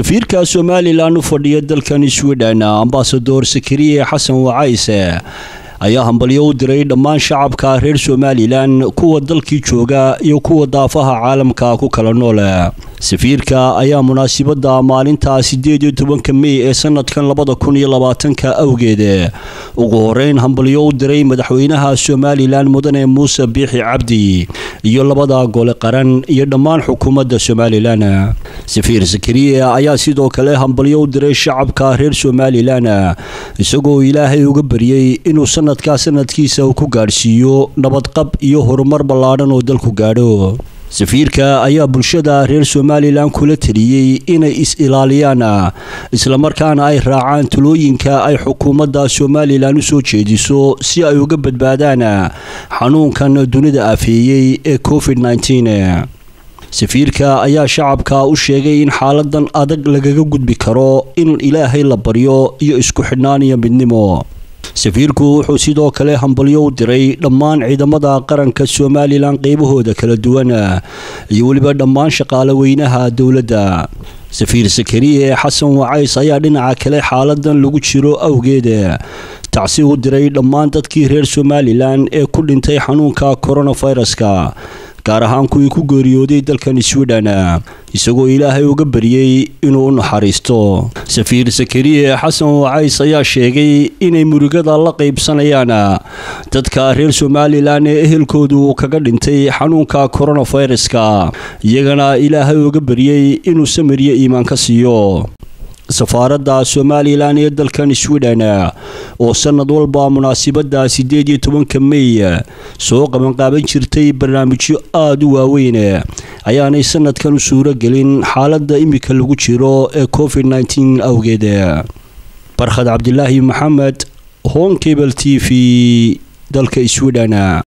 safiirka Somaliland u fadhiya dalkan Sweden ambassador Zakariya Xasan Wacaise ayaa hambalyo u diray dhammaan shacabka reer Somaliland kuwa dalkii jooga iyo kuwa daafaha caalamka ku kala nool. safiirka ayaa munaasabada maalinta 18 May ee sanadkan 2020 awgeed ugu horeyn hambalyo u diray madaxweynaha Somaliland Mudane Muuse Biixi Cabdi iyo labada gole qaran iyo dhammaan xukuumadda Somaliland. safiir Zakariya ayaa sidoo kale hambalyo u diray shacabka reer Somaliland isagoo Ilaahay uga bariyay inuu sanadkiisa ku gaarsiiyo nabadqab iyo horumar ballaaran oo dalku gaadho. safiirka ayaa bulshada reer Somaliland kula taliyay inay is-ilaaliyaan isla markaana ay raacaan talooyinka ay xukuumadda Somaliland u soo jeediso si ay uga badbaadaan xanuunkan dunida afeeyay ee COVID-19. safiirka ayaa shacabka u sheegay in xaaladan adag lagaga gudbi karo in Ilaahay la baryo iyo isku xidhnaan iyo midnimo. safiirku wuxuu sidoo kale hambalyo u diray dhammaan ciidamada qaranka Somaliland qaybahooda kala duwan iyo waliba dhammaan shaqaale weynaha dawladda. safiir Zakariya Xasan Wacaise ayaa dhinaca kale xaaladan lagu jiro awgeed tacsi u diray dhammaan dadkii reer Somaliland ee ku dhintay xanuunka coronavirus-ka gaar ahaan kuwii ku geeriyooday dalkan Sweden isagoo Ilaahay uga bariyay inuu u naxariisto. safiir Zakariya Xasan Wacaise ayaa sheegay inay murugada la qaybsanayaan dadka reer Somaliland ee ehelkoodu kaga dhintay xanuunka coronavirus-ka iyagana Ilaahay uga bariyay inuu samiriyo iimaan ka siiyo. safaaradda Somaliland ee dalkan Sweden oo sanad walba munaasabada 18 May soo qaban jirtay barnaamijyo aad u waaweyn ayaanay sanadkan u suura gelin xaaladda imika lagu jiro ee COVID-19 awgeed. Barkhad Cabdilaahi Maxamed, Home Cable TV, dalka Sweden.